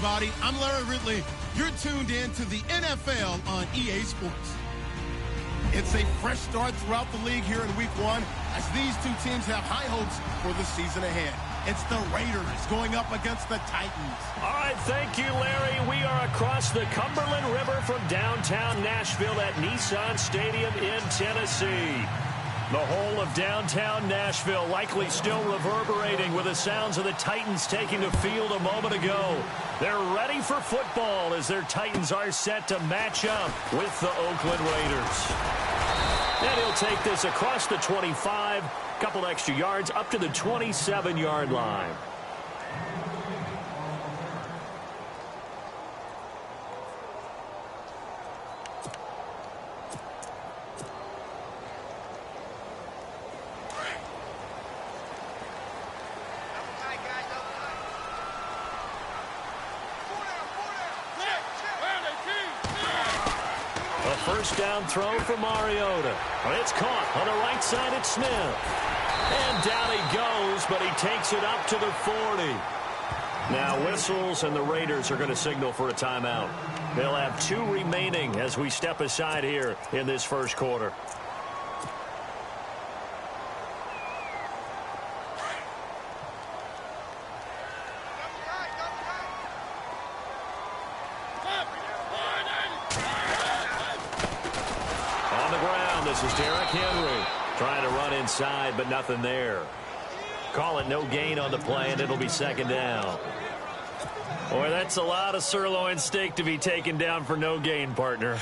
everybody. I'm Larry Ridley. You're tuned in to the NFL on EA Sports. It's a fresh start throughout the league here in Week 1 as these two teams have high hopes for the season ahead. It's the Raiders going up against the Titans. All right, thank you, Larry. We are across the Cumberland River from downtown Nashville at Nissan Stadium in Tennessee. The whole of downtown Nashville likely still reverberating with the sounds of the Titans taking the field a moment ago. They're ready for football as their Titans are set to match up with the Oakland Raiders. And he'll take this across the 25, couple extra yards up to the 27-yard line. First down throw for Mariota. It's caught on the right side at Smith. And down he goes, but he takes it up to the 40. Now whistles, and the Raiders are going to signal for a timeout. They'll have 2 remaining as we step aside here in this first quarter. This is Derrick Henry trying to run inside, but nothing there. Call it no gain on the play, and it'll be second down. Boy, that's a lot of sirloin steak to be taken down for no gain, partner.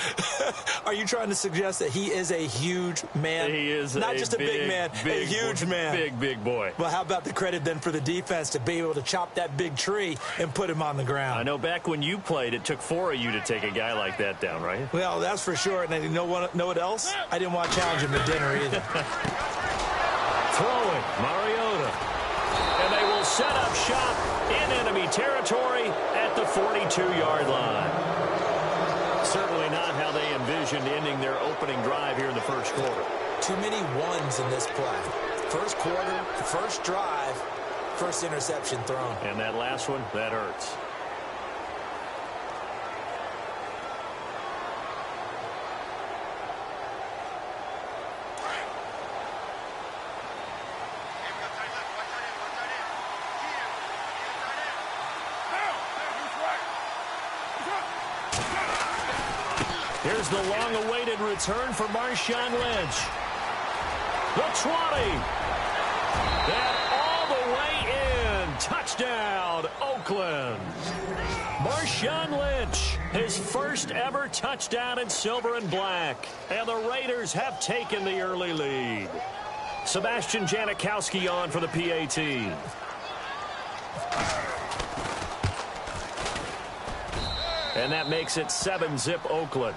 Are you trying to suggest that he is a huge man? He is not just a big man, a huge man. Big boy. Well, how about the credit then for the defense to be able to chop that big tree and put him on the ground? I know back when you played, it took 4 of you to take a guy like that down, right? Well, that's for sure. And you know what else? I didn't want to challenge him at dinner either. Throwing, Mariota. And they will set up shop in enemy territory at the 42-yard line. Certainly not how they envisioned ending their opening drive here in the first quarter. Too many ones in this play. First quarter, first drive, first interception thrown. And that last one, that hurts. Here's the long-awaited return for Marshawn Lynch. The 20. That all the way in. Touchdown, Oakland. Marshawn Lynch, his first ever touchdown in silver and black. And the Raiders have taken the early lead. Sebastian Janikowski on for the PAT. And that makes it 7-zip Oakland.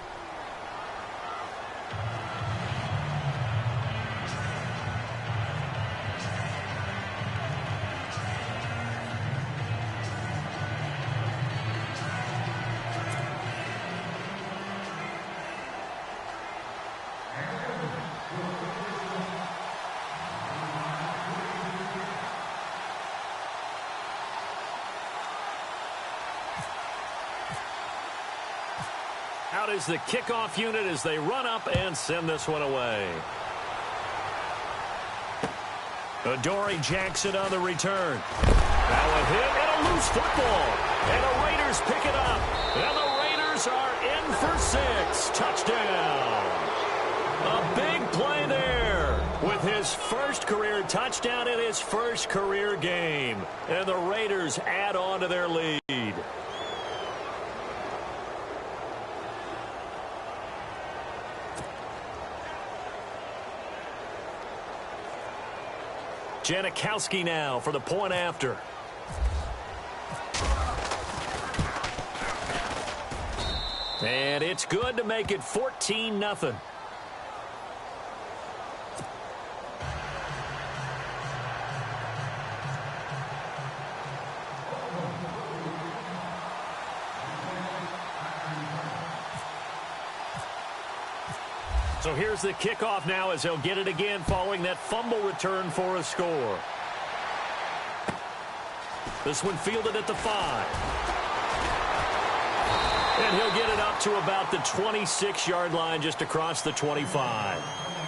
Out is the kickoff unit as they run up and send this one away. Adoree Jackson on the return. Now a hit and a loose football. And the Raiders pick it up. And the Raiders are in for 6. Touchdown. A big play there with his first career touchdown in his first career game. And the Raiders add on to their lead. Janikowski now for the point after. And it's good to make it 14-0. So here's the kickoff now as they'll get it again following that fumble return for a score. This one fielded at the 5. And he'll get it up to about the 26-yard line just across the 25.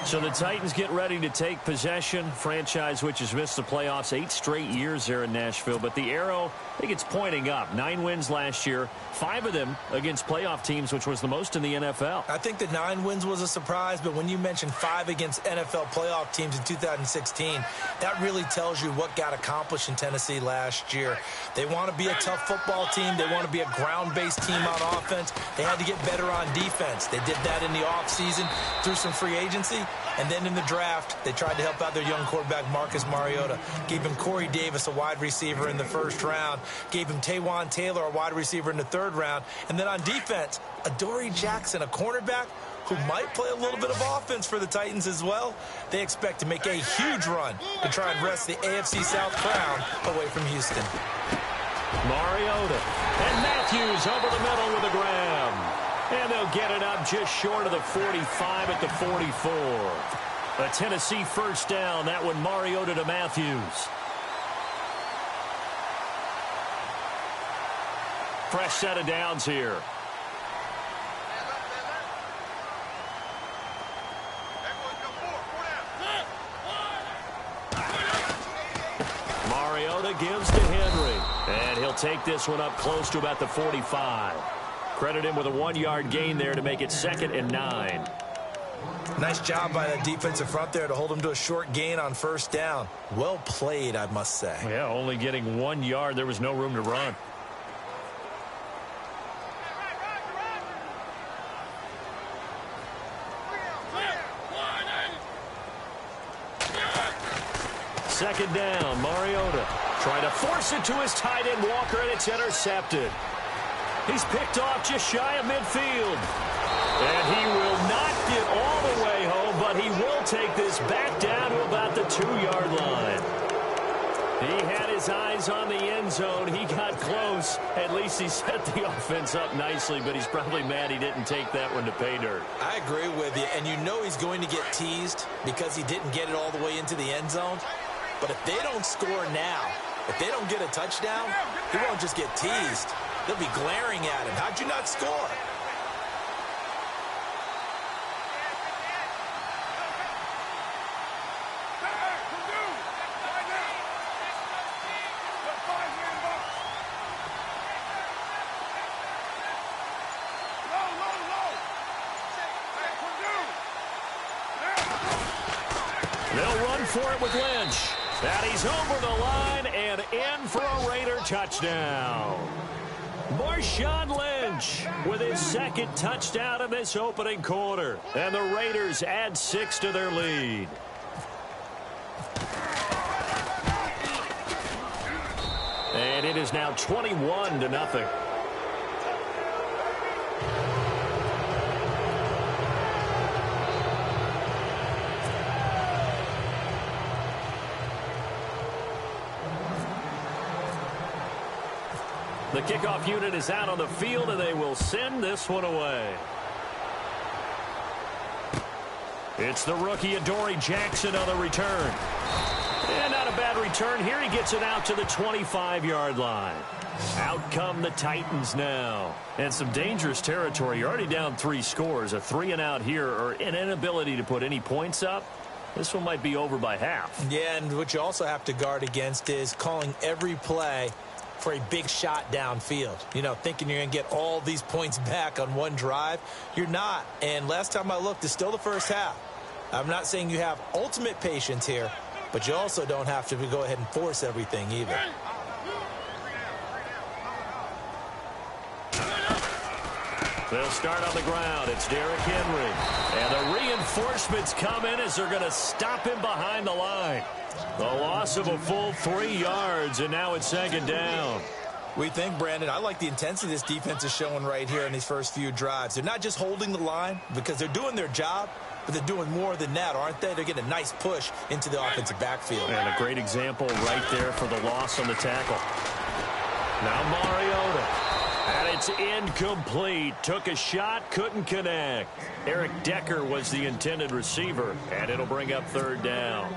So the Titans get ready to take possession. Franchise which has missed the playoffs 8 straight years there in Nashville. But the arrow, I think it's pointing up. 9 wins last year, 5 of them against playoff teams, which was the most in the NFL. I think the 9 wins was a surprise, but when you mention 5 against NFL playoff teams in 2016, that really tells you what got accomplished in Tennessee last year. They want to be a tough football team. They want to be a ground-based team on offense. They had to get better on defense. They did that in the offseason through some free agency. And then in the draft, they tried to help out their young quarterback, Marcus Mariota. Gave him Corey Davis, a wide receiver, in the first round. Gave him Taywan Taylor, a wide receiver, in the third round. And then on defense, Adoree Jackson, a cornerback who might play a little bit of offense for the Titans as well. They expect to make a huge run to try and wrest the AFC South crown away from Houston. Mariota and Matthews over the middle with a grab. And they'll get it up just short of the 45 at the 44. A Tennessee first down. That one Mariota to Matthews. Fresh set of downs here. Mariota gives to Henry. And he'll take this one up close to about the 45. Credit him with a 1-yard gain there to make it 2nd and 9. Nice job by the defensive front there to hold him to a short gain on first down. Well played, I must say. Yeah, only getting 1 yard. There was no room to run. Second down, Mariota trying to force it to his tight end, Walker, and it's intercepted. He's picked off just shy of midfield. And he will not get all the way home, but he will take this back down to about the 2-yard line. He had his eyes on the end zone. He got close. At least he set the offense up nicely, but he's probably mad he didn't take that one to pay dirt. I agree with you, and you know he's going to get teased because he didn't get it all the way into the end zone. But if they don't score now, if they don't get a touchdown, he won't just get teased. They'll be glaring at him. How'd you not score? They'll run for it with Lynch. And he's over the line and in for a Raider touchdown. Marshawn Lynch with his 2nd touchdown in this opening quarter. And the Raiders add 6 to their lead. And it is now 21-0. The kickoff unit is out on the field, and they will send this one away. It's the rookie Adoree Jackson on the return. And not a bad return here. He gets it out to the 25-yard line. Out come the Titans now. And some dangerous territory. You're already down 3 scores. A 3-and-out here, or an inability to put any points up. This one might be over by half. Yeah, and what you also have to guard against is calling every play for a big shot downfield. You know, thinking you're going to get all these points back on one drive. You're not. And last time I looked, it's still the first half. I'm not saying you have ultimate patience here, but you also don't have to go ahead and force everything either. They'll start on the ground. It's Derrick Henry. And the reinforcements come in as they're going to stop him behind the line. The loss of a full 3 yards, and now it's 2nd down. We think, Brandon, I like the intensity this defense is showing right here in these first few drives. They're not just holding the line because they're doing their job, but they're doing more than that, aren't they? They're getting a nice push into the offensive backfield. And a great example right there for the loss on the tackle. Now Mariota. And it's incomplete. Took a shot, couldn't connect. Eric Decker was the intended receiver, and it'll bring up 3rd down.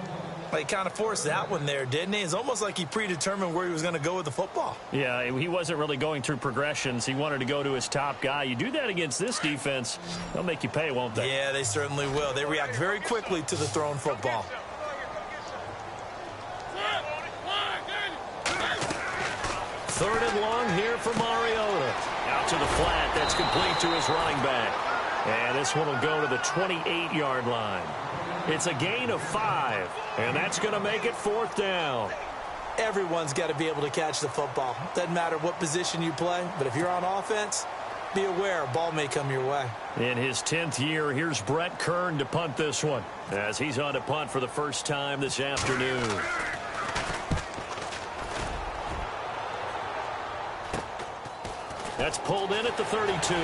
Well, he kind of forced that one there, didn't he? It's almost like he predetermined where he was going to go with the football. Yeah, he wasn't really going through progressions. He wanted to go to his top guy. You do that against this defense, they'll make you pay, won't they? Yeah, they certainly will. They react very quickly to the thrown football. Third and long here for Mariota. Out to the flat. That's complete to his running back. And this one will go to the 28-yard line. It's a gain of 5, and that's going to make it 4th down. Everyone's got to be able to catch the football. Doesn't matter what position you play, but if you're on offense, be aware a ball may come your way. In his 10th year, here's Brett Kern to punt this one, as he's on to punt for the first time this afternoon. That's pulled in at the 32.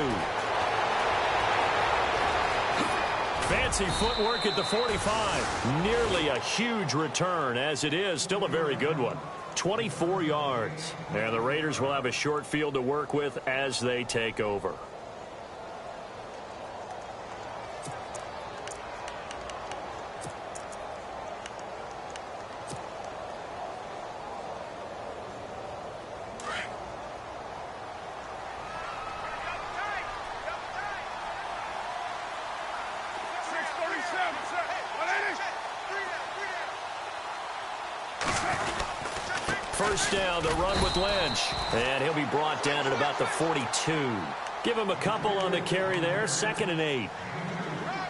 Fancy footwork at the 45. Nearly a huge return, as it is still a very good one. 24 yards. And the Raiders will have a short field to work with as they take over. First down, the run with Lynch. And he'll be brought down at about the 42. Give him a couple on the carry there. 2nd and 8.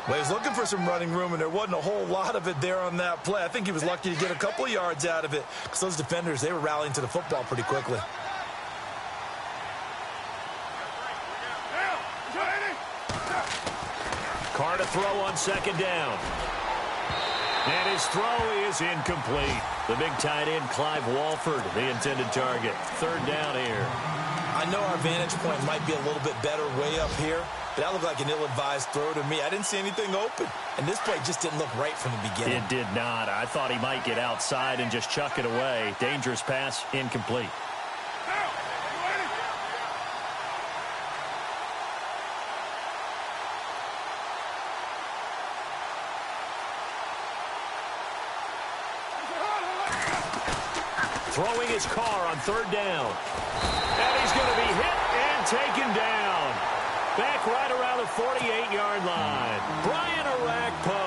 Well, he was looking for some running room, and there wasn't a whole lot of it there on that play. I think he was lucky to get a couple of yards out of it because those defenders, they were rallying to the football pretty quickly. Carr to throw on 2nd down. And his throw is incomplete. The big tight end, Clive Walford, the intended target. 3rd down here. I know our vantage point might be a little bit better way up here, but that looked like an ill-advised throw to me. I didn't see anything open, and this play just didn't look right from the beginning. It did not. I thought he might get outside and just chuck it away. Dangerous pass, incomplete. Throwing his Carr on 3rd down. And he's going to be hit and taken down. Back right around the 48-yard line. Brian Arakpo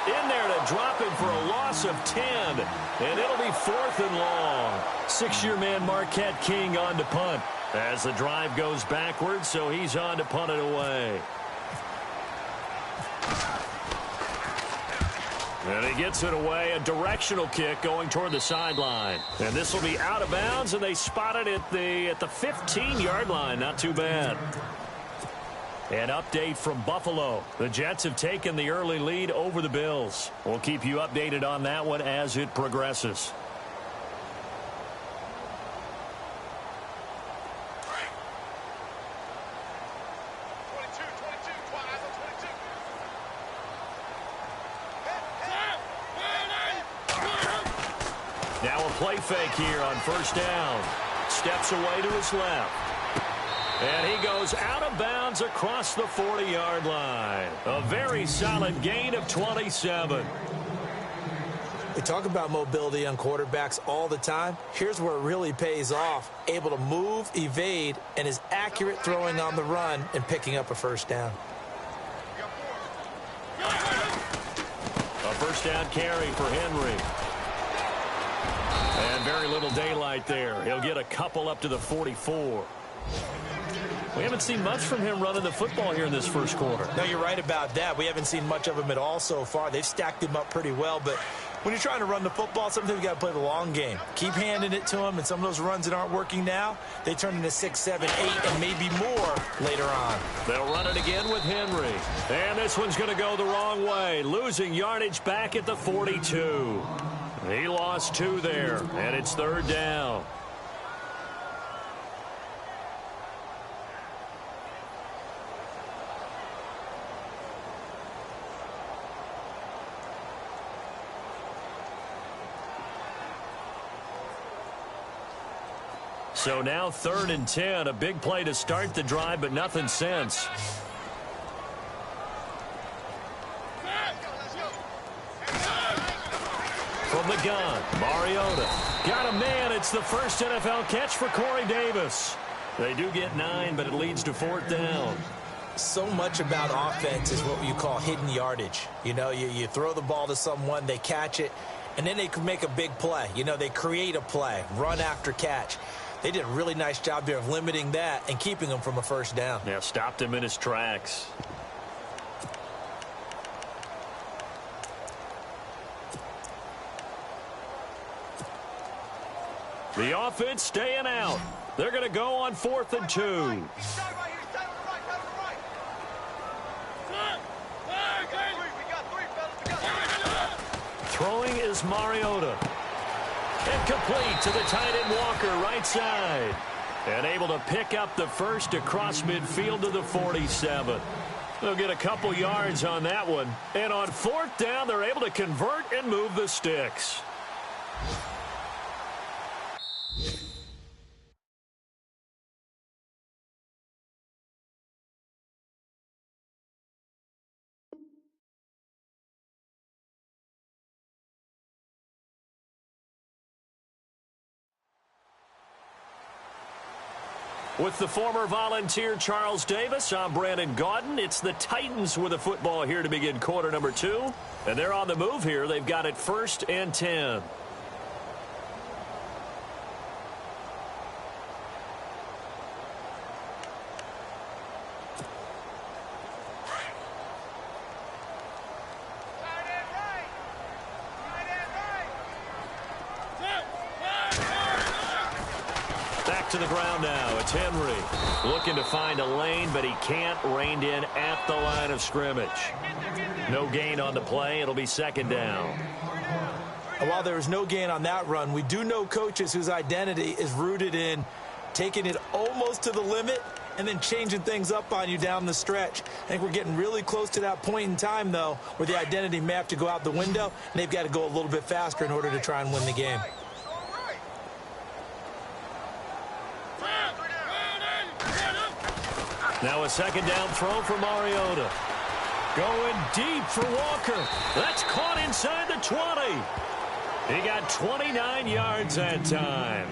in there to drop him for a loss of 10. And it'll be 4th and long. 6-year man Marquette King on to punt. As the drive goes backwards, so he's on to punt it away. And he gets it away, a directional kick going toward the sideline. And this will be out of bounds, and they spot it at the 15-yard line. Not too bad. An update from Buffalo. The Jets have taken the early lead over the Bills. We'll keep you updated on that one as it progresses. Now a play fake here on 1st down. Steps away to his left. And he goes out of bounds across the 40-yard line. A very solid gain of 27. We talk about mobility on quarterbacks all the time. Here's where it really pays off. Able to move, evade, and is accurate throwing on the run and picking up a 1st down. A 1st down carry for Henry. And very little daylight there. He'll get a couple up to the 44. We haven't seen much from him running the football here in this 1st quarter. No, you're right about that. We haven't seen much of him at all so far. They've stacked him up pretty well, but when you're trying to run the football, sometimes you got to play the long game. Keep handing it to him, and some of those runs that aren't working now, they turn into 6, 7, 8, and maybe more later on. They'll run it again with Henry. And this one's going to go the wrong way, losing yardage back at the 42. He lost 2 there, and it's 3rd down. So now 3rd and 10, a big play to start the drive, but nothing since. From the gun, Mariota. Got a man. It's the first NFL catch for Corey Davis. They do get 9, but it leads to 4th down. So much about offense is what you call hidden yardage. You know, you throw the ball to someone, they catch it, and then they can make a big play. You know, they create a play, run after catch. They did a really nice job there of limiting that and keeping him from a first down. Yeah, stopped him in his tracks. The offense staying out. They're going to go on 4th and 2. Throwing is Mariota. And complete to the tight end Walker, right side. And able to pick up the first across midfield to the 47. They'll get a couple yards on that one. And on 4th down, they're able to convert and move the sticks. With the former Volunteer Charles Davis, I'm Brandon Gaudin. It's the Titans with the football here to begin quarter number 2. And they're on the move here. They've got it 1st and 10. To the ground now. It's Henry looking to find a lane, but he can't. Reined in at the line of scrimmage. No gain on the play. It'll be 2nd down. And while there was no gain on that run, we do know coaches whose identity is rooted in taking it almost to the limit and then changing things up on you down the stretch. I think we're getting really close to that point in time, though, where the identity may have to go out the window, and they've got to go a little bit faster in order to try and win the game. Now a 2nd down throw for Mariota. Going deep for Walker. That's caught inside the 20. He got 29 yards that time.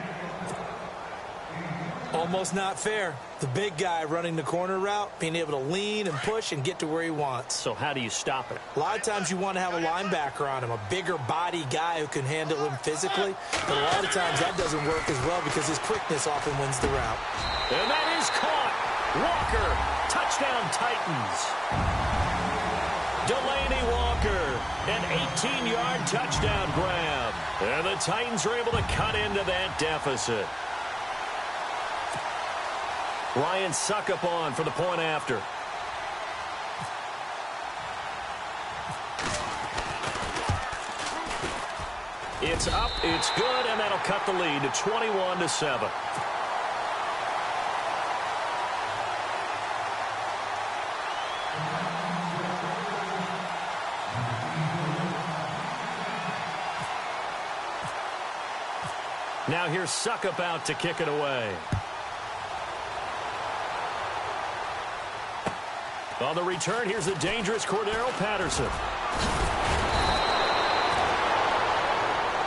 Almost not fair. The big guy running the corner route, being able to lean and push and get to where he wants. So how do you stop it? A lot of times you want to have a linebacker on him, a bigger body guy who can handle him physically. But a lot of times that doesn't work as well because his quickness often wins the route. And that is caught. Walker, touchdown Titans. Delaney Walker, an 18-yard touchdown grab. And the Titans are able to cut into that deficit. Ryan Suckup on for the point after. It's up, it's good, and that'll cut the lead to 21-7. Now here's Suckup out to kick it away. On the return, here's the dangerous Cordero Patterson.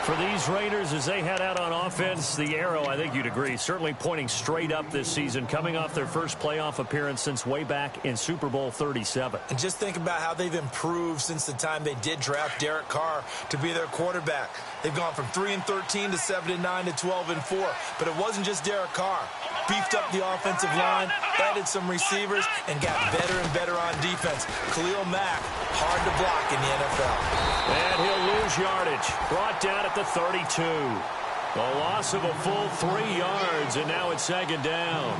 For these Raiders, as they head out on offense, the arrow, I think you'd agree, certainly pointing straight up this season, coming off their first playoff appearance since way back in Super Bowl 37. And just think about how they've improved since the time they did draft Derek Carr to be their quarterback. They've gone from 3-13 to 7-9 to 12-4. But it wasn't just Derek Carr. Beefed up the offensive line, added some receivers, and got better and better on defense. Khalil Mack, hard to block in the NFL. And he'll lose yardage. Brought down at the 32. A loss of a full 3 yards, and now it's 2nd down.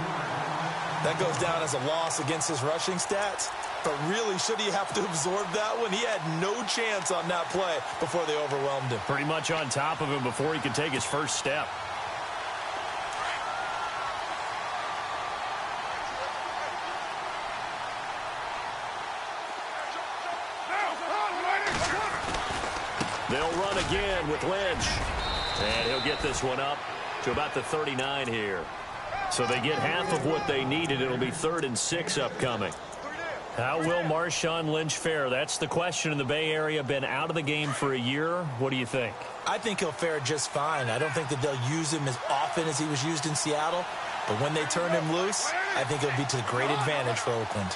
That goes down as a loss against his rushing stats. But really, should he have to absorb that one? He had no chance on that play before they overwhelmed him. Pretty much on top of him before he could take his first step. They'll run again with Lynch. And he'll get this one up to about the 39 here. So they get half of what they needed. It'll be 3rd and 6 upcoming. How will Marshawn Lynch fare? That's the question in the Bay Area. Been out of the game for a year. What do you think? I think he'll fare just fine. I don't think that they'll use him as often as he was used in Seattle. But when they turn him loose, I think it'll be to the great advantage for Oakland.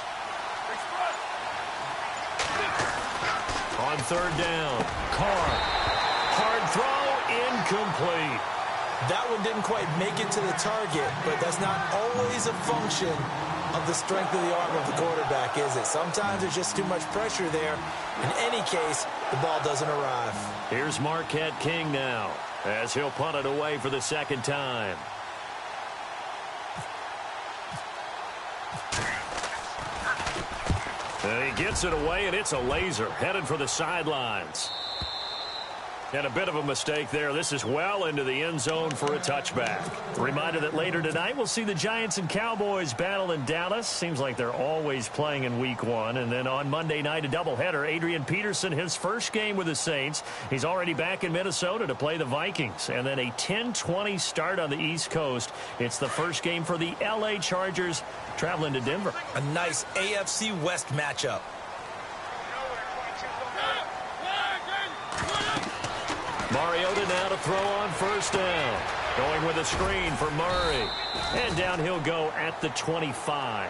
On third down, Carr. Hard throw, incomplete. That one didn't quite make it to the target, but that's not always a function of the strength of the arm of the quarterback, is it? Sometimes there's just too much pressure there. In any case, the ball doesn't arrive. Here's Marquette King now, as he'll punt it away for the second time. And he gets it away, and it's a laser, headed for the sidelines. And a bit of a mistake there. This is well into the end zone for a touchback. Reminder that later tonight we'll see the Giants and Cowboys battle in Dallas. Seems like they're always playing in week 1. And then on Monday night, a doubleheader. Adrian Peterson, his first game with the Saints. He's already back in Minnesota to play the Vikings. And then a 10-20 start on the East Coast. It's the first game for the L.A. Chargers traveling to Denver. A nice AFC West matchup. Mariota now to throw on first down. Going with a screen for Murray. And down he'll go at the 25.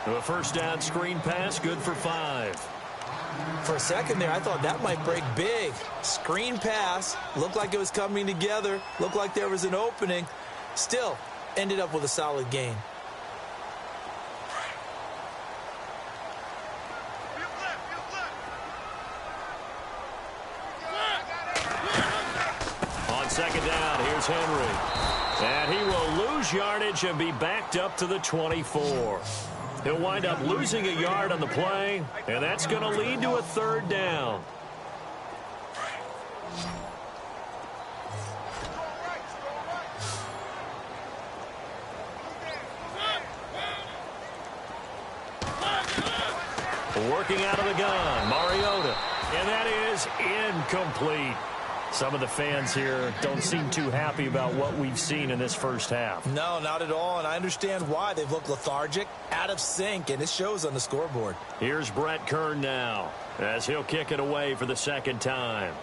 A first down screen pass, good for 5. For a second there, I thought that might break big. Screen pass. Looked like it was coming together. Looked like there was an opening. Still, ended up with a solid gain. Second down, here's Henry. And he will lose yardage and be backed up to the 24. He'll wind up losing a yard on the play, and that's going to lead to a third down. Working out of the gun, Mariota. And that is incomplete. Some of the fans here don't seem too happy about what we've seen in this first half. No, not at all, and I understand why. They've looked lethargic, out of sync, and it shows on the scoreboard. Here's Brett Kern now, as he'll kick it away for the second time.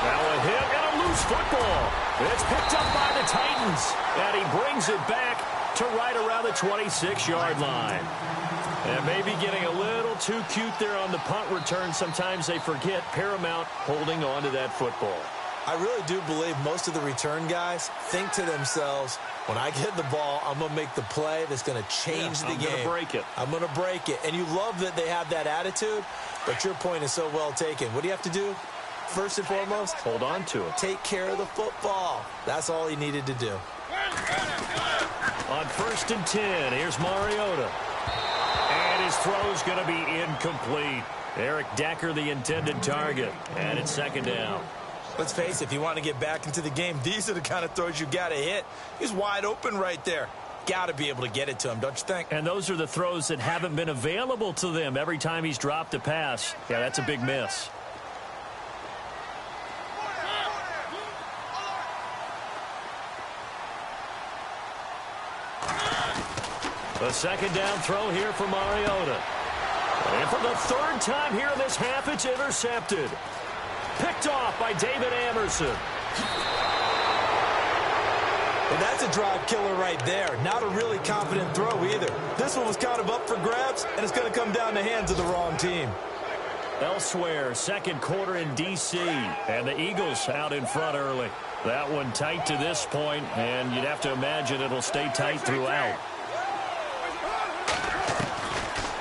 Now a hit and a loose football. It's picked up by the Titans, and he brings it back to right around the 26-yard line. And maybe getting a little too cute there on the punt return. Sometimes they forget paramount holding on to that football. I really do believe most of the return guys think to themselves, when I get the ball, I'm going to make the play that's going to change the game. I'm going to break it. I'm going to break it. And you love that they have that attitude, but your point is so well taken. What do you have to do? First and foremost, hold on to it. Take care of the football. That's all he needed to do. On 1st and 10, here's Mariota. And his throw's going to be incomplete. Eric Decker, the intended target. And it's second down. Let's face it, if you want to get back into the game, these are the kind of throws you got to hit. He's wide open right there. Got to be able to get it to him, don't you think? And those are the throws that haven't been available to them every time he's dropped a pass. Yeah, that's a big miss. The second down throw here for Mariota. And for the third time here in this half, it's intercepted. Picked off by David Amerson. And that's a drive killer right there. Not a really confident throw either. This one was kind of up for grabs, and it's going to come down the hands of the wrong team. Elsewhere, second quarter in D.C., and the Eagles out in front early. That one tight to this point, and you'd have to imagine it'll stay tight throughout.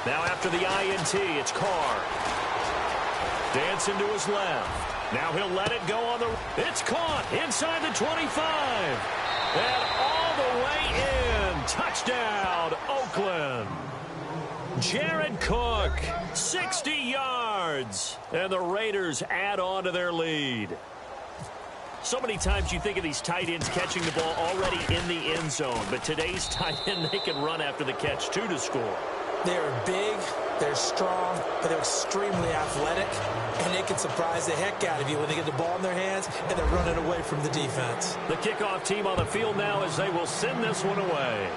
Now after the INT, it's Carr. Dancing to his left. Now he'll let it go on the... It's caught inside the 25. And all the way in. Touchdown, Oakland. Jared Cook, 60 yards. And the Raiders add on to their lead. So many times you think of these tight ends catching the ball already in the end zone. But today's tight end, they can run after the catch, too, to score. They're big, they're strong, but they're extremely athletic, and they can surprise the heck out of you when they get the ball in their hands and they're running away from the defense. The kickoff team on the field now as they will send this one away.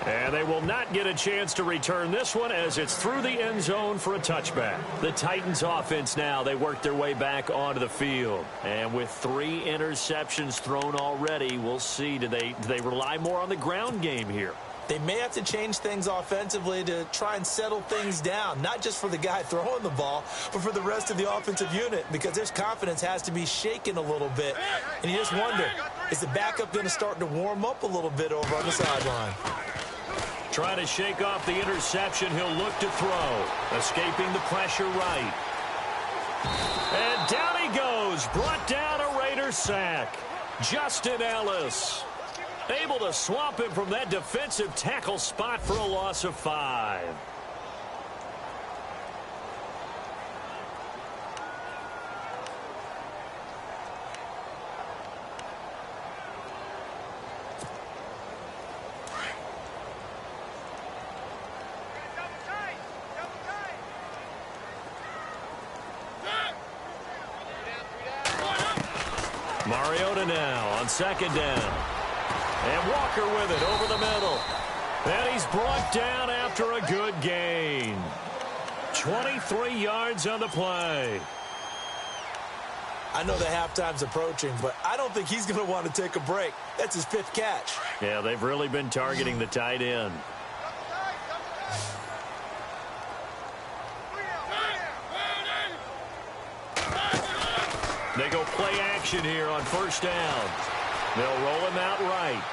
And they will not get a chance to return this one as it's through the end zone for a touchback. The Titans offense now, they work their way back onto the field. And with 3 interceptions thrown already, we'll see, do they rely more on the ground game here? They may have to change things offensively to try and settle things down, not just for the guy throwing the ball, but for the rest of the offensive unit, because their confidence has to be shaken a little bit. And you just wonder, is the backup going to start to warm up a little bit over on the sideline? Trying to shake off the interception, he'll look to throw. Escaping the pressure right. And down he goes, brought down a Raider sack. Justin Ellis able to swamp him from that defensive tackle spot for a loss of 5. Mariota now on 2nd down. And Walker with it over the middle. And he's brought down after a good gain. 23 yards on the play. I know the halftime's approaching, but I don't think he's going to want to take a break. That's his 5th catch. Yeah, they've really been targeting the tight end. They go play action here on 1st down. They'll roll him out right.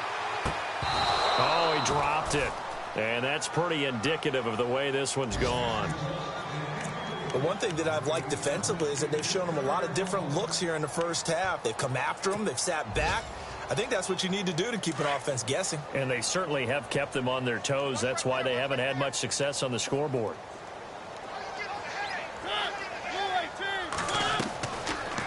Oh, he dropped it. And that's pretty indicative of the way this one's gone. The one thing that I've liked defensively is that they've shown him a lot of different looks here in the first half. They've come after him. They've sat back. I think that's what you need to do to keep an offense guessing. And they certainly have kept them on their toes. That's why they haven't had much success on the scoreboard.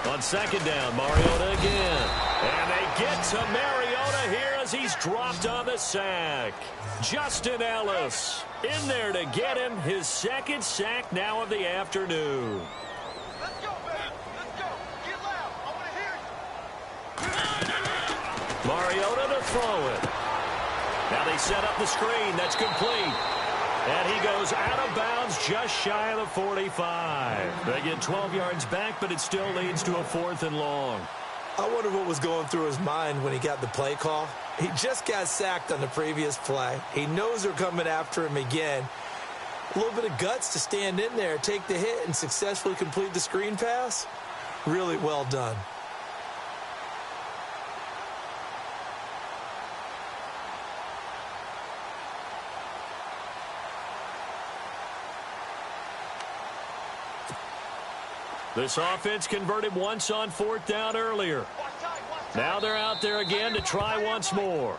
On 2nd down, Mariota again. And they get to Mariota here as he's dropped on the sack. Justin Ellis in there to get him his 2nd sack now of the afternoon. Let's go, man. Let's go. Get loud. I want to hear you. Mariota to throw it. Now they set up the screen. That's complete. And he goes out of bounds just shy of the 45. They get 12 yards back, but it still leads to a 4th and long. I wonder what was going through his mind when he got the play call. He just got sacked on the previous play. He knows they're coming after him again. A little bit of guts to stand in there, take the hit, and successfully complete the screen pass. Really well done. This offense converted once on 4th down earlier. Now they're out there again to try once more.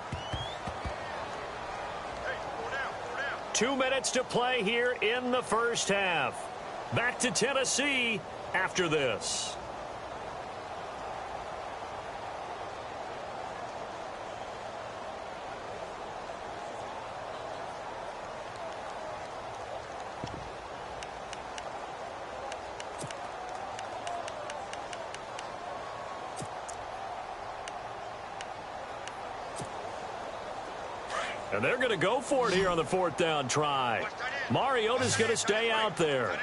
2 minutes to play here in the first half. Back to Tennessee after this. And they're going to go for it here on the 4th down try. Mariota's going to stay out there.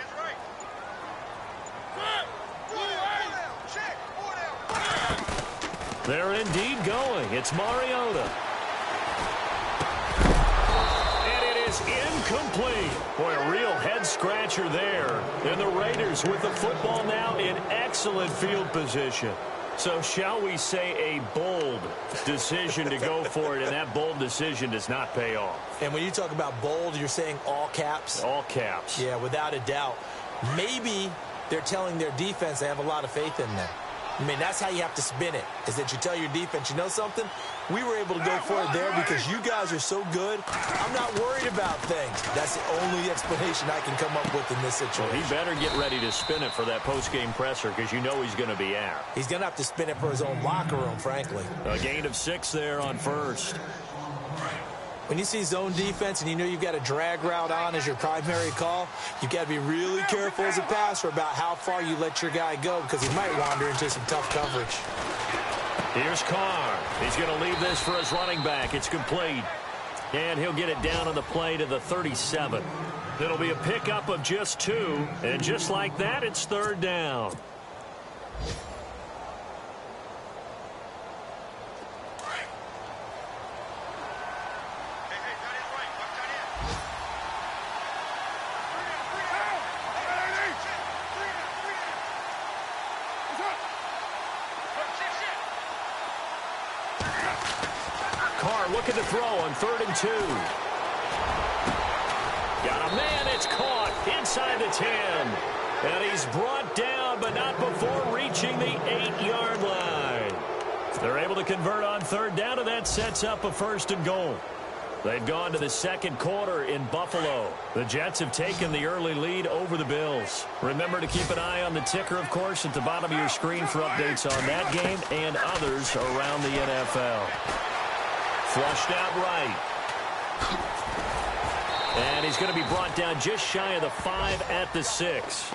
They're indeed going. It's Mariota. And it is incomplete. Boy, a real head-scratcher there. And the Raiders with the football now in excellent field position. So shall we say a bold decision to go for it, and that bold decision does not pay off. And when you talk about bold, you're saying all caps? All caps. Yeah, without a doubt. Maybe they're telling their defense they have a lot of faith in them. I mean, that's how you have to spin it, is that you tell your defense, you know something? We were able to go for it there because you guys are so good. I'm not worried about things. That's the only explanation I can come up with in this situation. Well, he better get ready to spin it for that post-game presser because you know he's going to be out. He's going to have to spin it for his own locker room, frankly. A gain of 6 there on 1st. When you see zone defense and you know you've got a drag route on as your primary call, you've got to be really careful as a passer about how far you let your guy go because he might wander into some tough coverage. Here's Carr. He's going to leave this for his running back. It's complete. And he'll get it down on the play to the 37. It'll be a pickup of just 2. And just like that, it's 3rd down. Carr looking to throw on 3rd and 2. Got a man, it's caught inside the 10. And he's brought down, but not before reaching the 8-yard line. They're able to convert on 3rd down, and that sets up a 1st and goal. They've gone to the 2nd quarter in Buffalo. The Jets have taken the early lead over the Bills. Remember to keep an eye on the ticker, of course, at the bottom of your screen for updates on that game and others around the NFL. Flushed out right. And he's going to be brought down just shy of the 5 at the 6.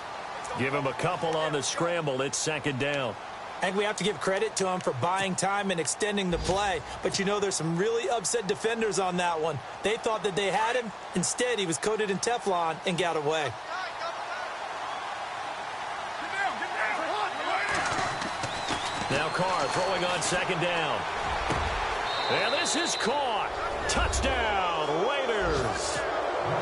Give him a couple on the scramble. It's 2nd down. I think we have to give credit to him for buying time and extending the play. But, you know, there's some really upset defenders on that one. They thought that they had him. Instead, he was coated in Teflon and got away. Now Carr throwing on 2nd down. And this is caught. Touchdown, Raiders.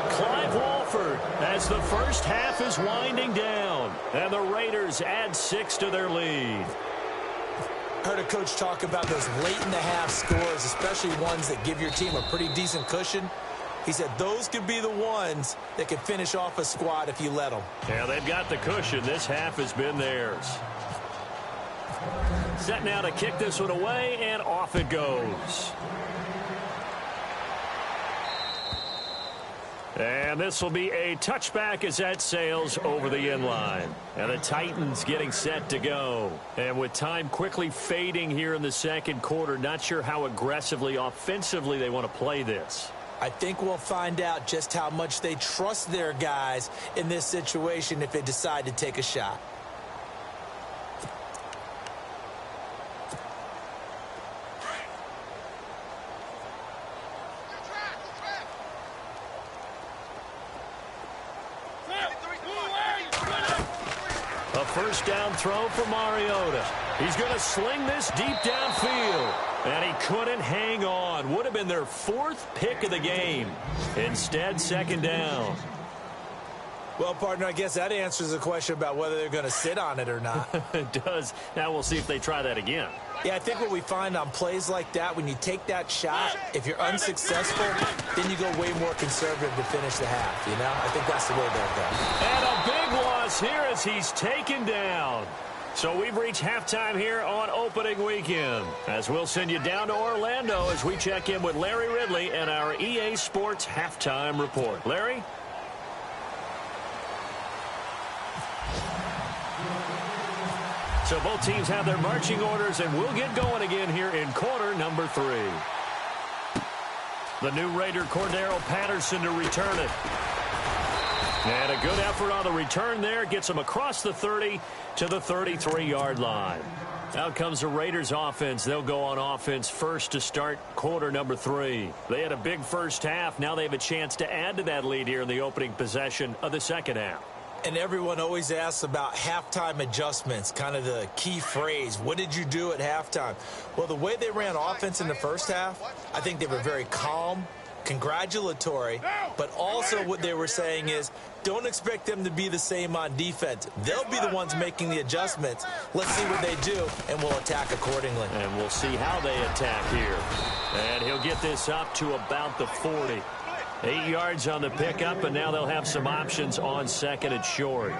Clive Walford as the first half is winding down. And the Raiders add 6 to their lead. I heard a coach talk about those late-in-the-half scores, especially ones that give your team a pretty decent cushion. He said those could be the ones that could finish off a squad if you let them. Yeah, they've got the cushion. This half has been theirs. Set now to kick this one away, and off it goes. And this will be a touchback as that sails over the end line. And the Titans getting set to go. And with time quickly fading here in the 2nd quarter, not sure how aggressively, offensively they want to play this. I think we'll find out just how much they trust their guys in this situation if they decide to take a shot. A 1st down throw for Mariota. He's going to sling this deep downfield. And he couldn't hang on. Would have been their 4th pick of the game. Instead, 2nd down. Well, partner, I guess that answers the question about whether they're going to sit on it or not. It does. Now we'll see if they try that again. Yeah, I think what we find on plays like that, when you take that shot, if you're unsuccessful, then you go way more conservative to finish the half, you know? I think that's the way they'll go. And a big loss here as he's taken down. So we've reached halftime here on opening weekend. As we'll send you down to Orlando as we check in with Larry Ridley and our EA Sports Halftime Report. Larry? So both teams have their marching orders, and we'll get going again here in quarter number 3. The new Raider, Cordero Patterson, to return it. And a good effort on the return there. Gets him across the 30 to the 33-yard line. Out comes the Raiders offense. They'll go on offense first to start quarter number 3. They had a big first half. Now they have a chance to add to that lead here in the opening possession of the 2nd half. And everyone always asks about halftime adjustments, kind of the key phrase. What did you do at halftime? Well, the way they ran offense in the first half, I think they were very calm, congratulatory, but also what they were saying is don't expect them to be the same on defense. They'll be the ones making the adjustments. Let's see what they do, and we'll attack accordingly. And we'll see how they attack here. And he'll get this up to about the 40. 8 yards on the pickup, and now they'll have some options on 2nd and short.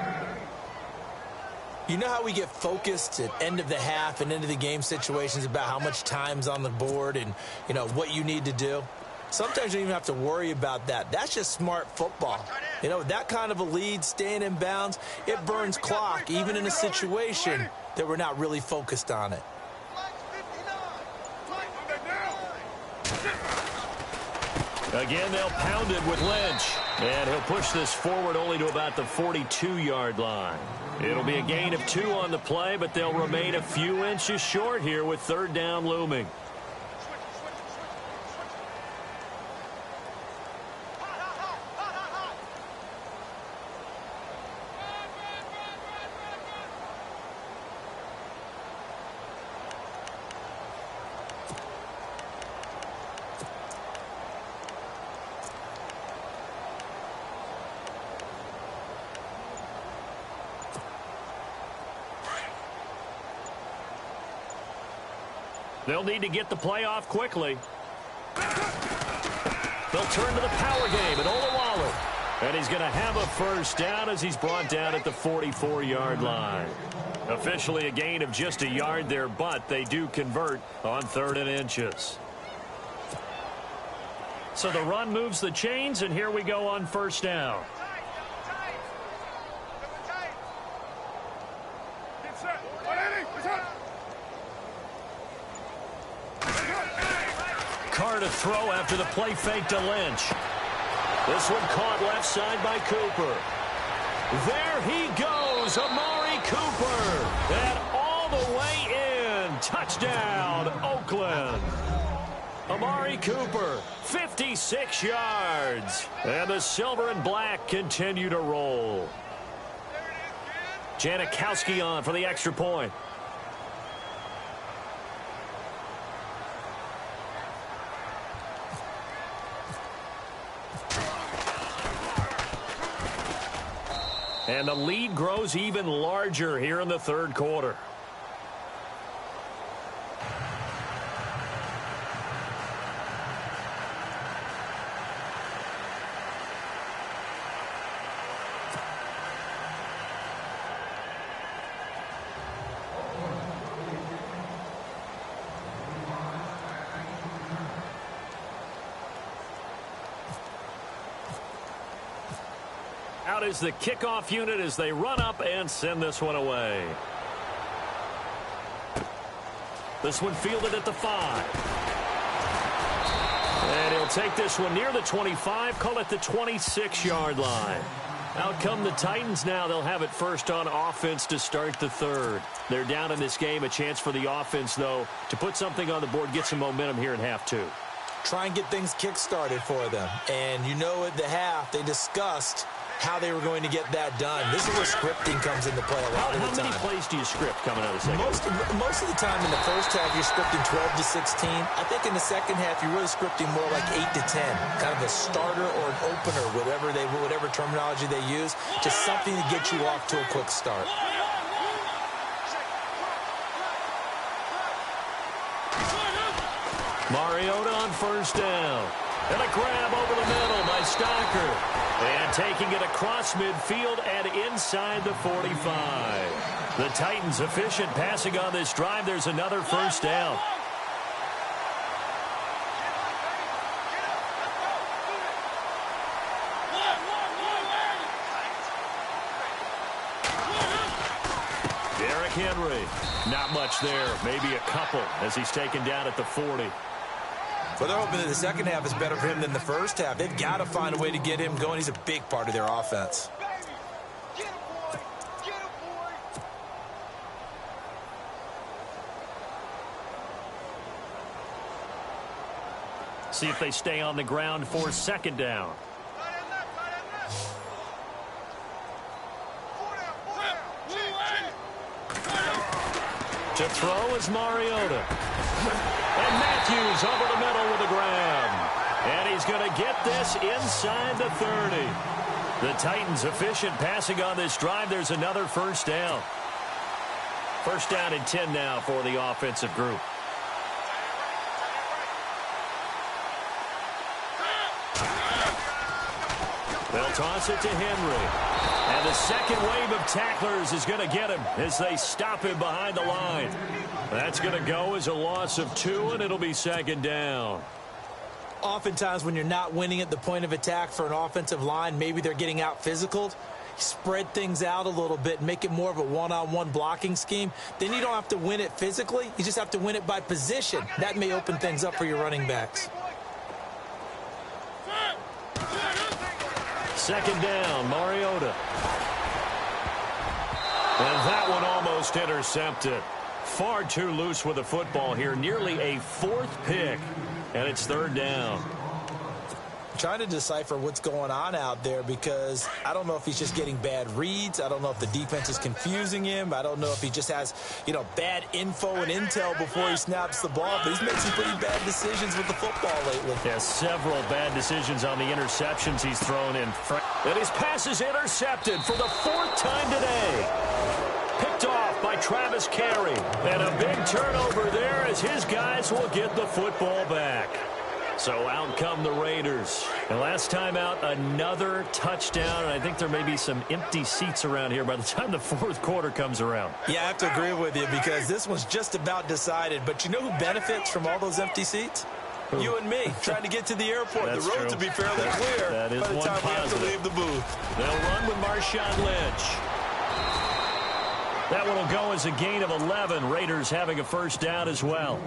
You know how we get focused at end of the half and into the game situations about how much time's on the board and, you know, what you need to do? Sometimes you don't even have to worry about that. That's just smart football. You know, that kind of a lead, staying in bounds, it burns clock, even in a situation that we're not really focused on it. Again, they'll pound it with Lynch. And he'll push this forward only to about the 42-yard line. It'll be a gain of 2 on the play, but they'll remain a few inches short here with third down looming. They'll need to get the play off quickly. They'll turn to the power game at Olawale. And he's going to have a first down as he's brought down at the 44-yard line. Officially a gain of just a yard there, but they do convert on 3rd and inches. So the run moves the chains, and here we go on first down. Carr to throw after the play fake to Lynch. This one caught left side by Cooper. There he goes, Amari Cooper. And all the way in. Touchdown, Oakland. Amari Cooper, 56 yards. And the silver and black continue to roll. Janikowski on for the extra point. And the lead grows even larger here in the 3rd quarter. Out is the kickoff unit as they run up and send this one away. This one fielded at the 5. And he'll take this one near the 25, call it the 26-yard line. Out come the Titans now. They'll have it first on offense to start the 3rd. They're down in this game. A chance for the offense, though, to put something on the board, get some momentum here in half 2. Try and get things kick-started for them. And you know at the half, they discussed how they were going to get that done. This is where scripting comes into play a lot of the time. How many plays do you script coming out of the second? Most of the time in the first half, you're scripting 12 to 16. I think in the second half, you're really scripting more like 8 to 10. Kind of a starter or an opener, whatever terminology they use. Just something to get you off to a quick start. Mariota on first down. And a grab over the middle by Stocker. And taking it across midfield and inside the 45. The Titans efficient passing on this drive. There's another first down. Derrick Henry. Not much there. Maybe a couple as he's taken down at the 40. Well, they're hoping that the second half is better for him than the first half. They've got to find a way to get him going. He's a big part of their offense. See if they stay on the ground for 2nd down. To throw is Mariota. And Matthews over the middle with a grab. And he's going to get this inside the 30. The Titans efficient passing on this drive. There's another first down. First down and 10 now for the offensive group. They'll toss it to Henry. And the second wave of tacklers is going to get him as they stop him behind the line. That's going to go as a loss of 2, and it'll be 2nd down. Oftentimes when you're not winning at the point of attack for an offensive line, maybe they're getting out physical. Spread things out a little bit, make it more of a one-on-one blocking scheme. Then you don't have to win it physically. You just have to win it by position. That may open things up for your running backs. Second down, Mariota. And that one almost intercepted. Far too loose with the football here. Nearly a fourth pick. And it's third down. Trying to decipher what's going on out there because I don't know if he's just getting bad reads. I don't know if the defense is confusing him. I don't know if he just has, bad info and intel before he snaps the ball. But he's made some pretty bad decisions with the football lately. Yeah, several bad decisions on the interceptions he's thrown in. And his pass is intercepted for the fourth time today. Picked off by Travis Carey. And a big turnover there as his guys will get the football back. So out come the Raiders. And last time out, another touchdown. And I think there may be some empty seats around here by the time the fourth quarter comes around. Yeah, I have to agree with you because this one's just about decided. But you know who benefits from all those empty seats? You and me, trying to get to the airport. That's the road true. to be fairly clear That is by the one time we have to positive. leave the booth. They'll run with Marshawn Lynch. That one will go as a gain of 11. Raiders having a first down as well.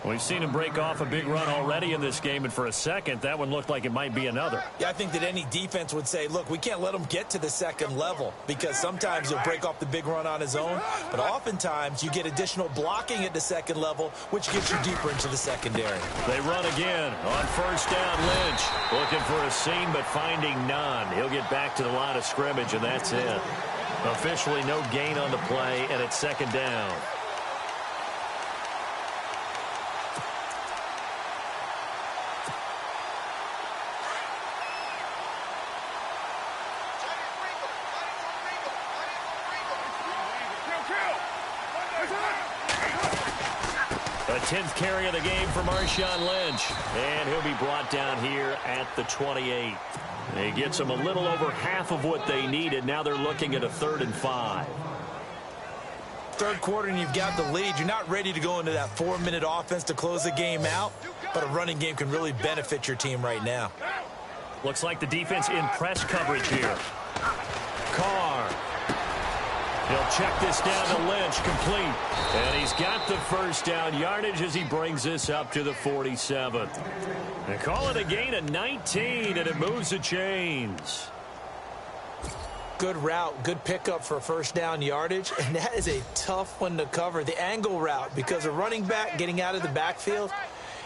We've seen him break off a big run already in this game, and for a second, that one looked like it might be another. Yeah, I think that any defense would say, look, we can't let him get to the second level because sometimes he'll break off the big run on his own, but oftentimes you get additional blocking at the second level, which gets you deeper into the secondary. They run again on first down. Lynch looking for a seam, but finding none. He'll get back to the line of scrimmage, and that's it. Officially no gain on the play, and it's second down. A 10th carry of the game for Marshawn Lynch. And he'll be brought down here at the 28. He gets them a little over half of what they needed. Now they're looking at a 3rd and 5. Third quarter and you've got the lead. You're not ready to go into that 4-minute offense to close the game out, but a running game can really benefit your team right now. Looks like the defense in press coverage here. Carr. He'll check this down to Lynch, complete. And he's got the first down yardage as he brings this up to the 47. They call it a gain of 19, and it moves the chains. Good route, good pickup for first down yardage, and that is a tough one to cover. The angle route, because a running back getting out of the backfield,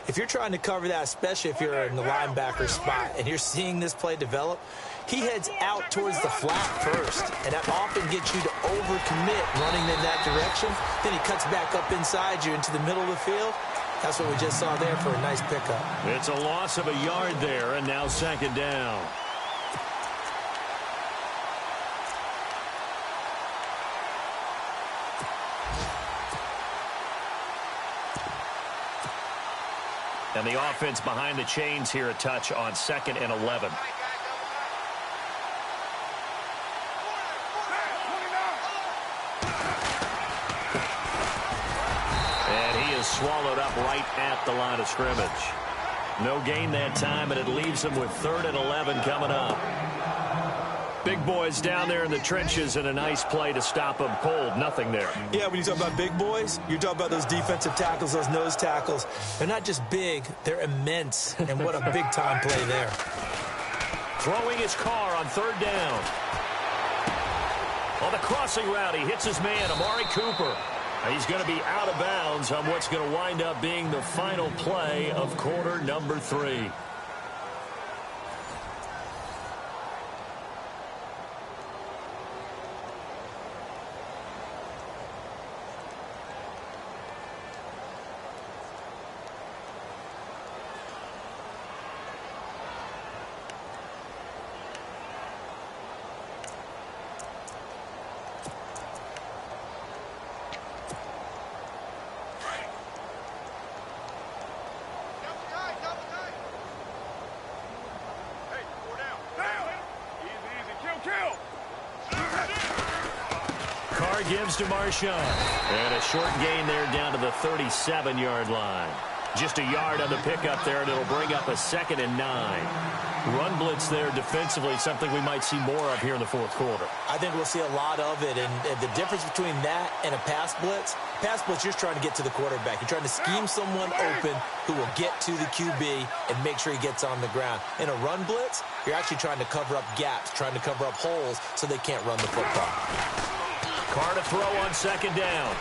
if you're trying to cover that, especially if you're in the linebacker spot and you're seeing this play develop, he heads out towards the flat first, and that often gets you to overcommit running in that direction. Then he cuts back up inside you into the middle of the field. That's what we just saw there for a nice pickup. It's a loss of a yard there, and now second down. And the offense behind the chains here a touch on 2nd and 11. And he is swallowed up right at the line of scrimmage. No gain that time, and it leaves him with 3rd and 11 coming up. Big boys down there in the trenches, and a nice play to stop them cold. Nothing there. Yeah, when you talk about big boys, you're talking about those defensive tackles, those nose tackles. They're not just big, they're immense. And what a big-time play there. Throwing his Carr on 3rd down. On the crossing route, he hits his man, Amari Cooper. He's going to be out of bounds on what's going to wind up being the final play of quarter number 3. Gives to Marshawn. And a short gain there down to the 37-yard line. Just a yard on the pickup there, and it'll bring up a 2nd and 9. Run blitz there defensively, something we might see more of here in the fourth quarter. I think we'll see a lot of it, and the difference between that and a pass blitz, you're just trying to get to the quarterback. You're trying to scheme someone open who will get to the QB and make sure he gets on the ground. In a run blitz, you're actually trying to cover up gaps, trying to cover up holes so they can't run the football. Carr to throw on 2nd down.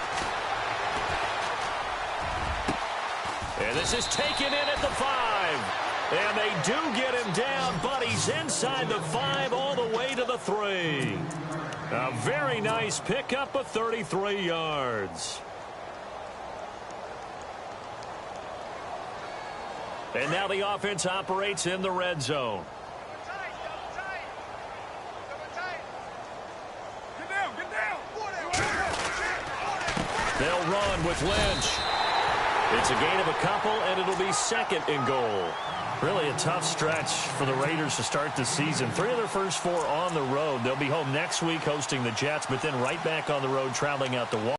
And this is taken in at the 5. And they do get him down, but he's inside the 5 all the way to the 3. A very nice pickup of 33 yards. And now the offense operates in the red zone. They'll run with Lynch. It's a gain of a couple, and it'll be 2nd and goal. Really a tough stretch for the Raiders to start the season. 3 of their first 4 on the road. They'll be home next week hosting the Jets, but then right back on the road traveling out to Washington.